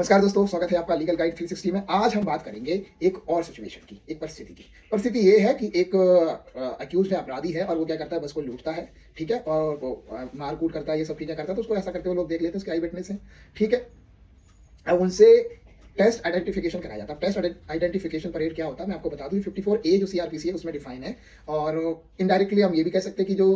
नमस्कार दोस्तों, स्वागत है आपका लीगल गाइड 360 में। आज हम बात करेंगे एक और सिचुएशन की, एक परिस्थिति की। परिस्थिति ये है कि एक अक्यूज्ड है, अपराधी है, और वो क्या करता है, बस को लूटता है, ठीक है, और वो मार कूट करता है, ये सब चीजें करता है। तो उसको ऐसा करते हुए लोग देख लेते हैं, उसके आई विटनेस है, ठीक है। अब उनसे टेस्ट आइडेंटिफिकेशन कराया जाता है। टेस्ट आइडेंटिफिकेशन परेड क्या होता है मैं आपको बता दूं। 54A जो सीआरपीसी है उसमें डिफाइन है, और इनडायरेक्टली हम ये भी कह सकते हैं कि जो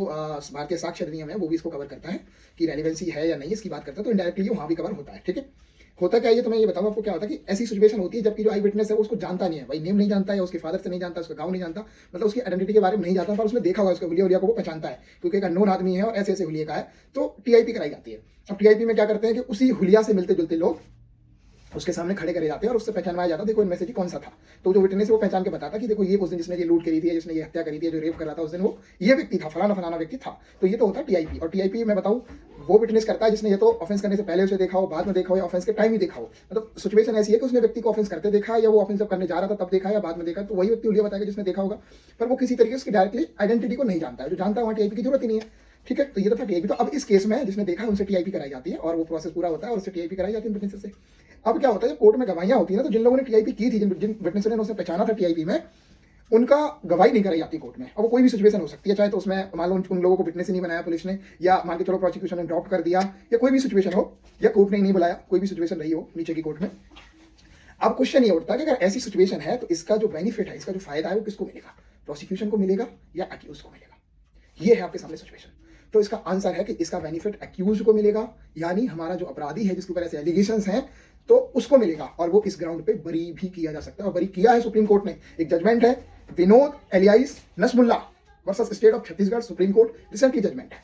भारतीय साक्ष्य अधिनियम है वो भी इसको कवर करता है कि रेलिवेंसी है या नहीं, इसकी बात करता है। तो इनडायरेक्टली वहां भी कवर होता है, ठीक है। होता क्या है ये तो मैं ये बताऊं आपको। क्या होता है कि ऐसी सिचुएशन होती है जबकि जो आई विटनेस है वो उसको जानता नहीं है, भाई नेम नहीं जानता है, उसके फादर से नहीं जानता, उसका गांव नहीं जानता, मतलब उसकी आइडेंटिटी के बारे में नहीं जानता, पर उसने देखा हुआ उसके हुलिया हुलिया को वो पहचानता है क्योंकि एक अननोन आदमी है और ऐसे ऐसे हुलिये का है। तो टीआईपी कराई जाती है। अब टीआईपी में क्या करते हैं कि उसी हुलिया से मिलते जुलते लोग उसके सामने खड़े करे जाते हैं और उससे पहचानवाया जाता है, देखो इनमें से कौन सा था। तो जो विटनेस है वो पहचान के बताता कि देखो ये उस दिन जिसने ये लूट करी थी, जिसने ये हत्या करी थी, जो रेप कर रहा था उस दिन वो ये व्यक्ति था, फलाना फलाना व्यक्ति था। तो ये तो होता है टीआईपी। और टीआईपी मैं बताऊं वो विटनेस करता है जिसने ये तो ऑफेंस करने से पहले उसे देखा हो, बाद में देखा हो, या ऑफेंस के टाइम ही देखा हो। मतलब सिचुएशन ऐसी है कि उसने व्यक्ति को ऑफेंस करते देखा, या वो ऑफेंस जब करने जा रहा था तब देखा, या बाद में देखा। तो वही व्यक्ति उलिया बताएगा जिसने देखा होगा, पर वो किसी तरीके से डायरेक्टली आइडेंटिटी को नहीं जानता है। जो जानता है वहाँ टीआईपी की जरूरत ही नहीं है, ठीक है। तो ये तो था टीआईपी। तो अब इस केस में जिसने देखा है उनसे टीआईपी कराई जाती है और वो प्रोसेस पूरा होता है और उससे टीआईपी कराई जाती है विटनेस से। अब क्या होता है, जब कोर्ट में गवाहियां होती है ना, तो जिन लोगों ने टीआईपी की थी, जिन विटनेस ने उसे पहचाना था टीआईपी में, उनका गवाही नहीं कराई जाती कोर्ट में। अब वो कोई भी सिचुएशन हो सकती है, चाहे तो उसमें मान लो उन लोगों को विटनेस ही नहीं बनाया पुलिस ने, या मान के चलो प्रोसिक्यूशन ने ड्रॉप कर दिया, या कोई भी सिचुएशन हो, या कोर्ट ने नहीं बुलाया, कोई भी सिचुएशन रही हो नीचे की कोर्ट में। अब क्वेश्चन ये उठता है कि अगर ऐसी सिचुएशन है तो इसका जो बेनिफिट है, इसका जो फायदा है वो किसको मिलेगा, प्रोसिक्यूशन को मिलेगा या अक्यूज को मिलेगा। ये है आपके सामने सिचुएशन। तो इसका आंसर है कि इसका बेनिफिट अक्यूज को मिलेगा, यानी हमारा जो अपराधी है जिसके ऊपर ऐसे एलिगेशंस हैं तो उसको मिलेगा, और वो इस ग्राउंड पे बरी भी किया जा सकता है। और बरी किया है सुप्रीम कोर्ट ने। एक जजमेंट है Vinod alias Nasmulla versus state of Chhattisgarh, supreme court recently judgment है।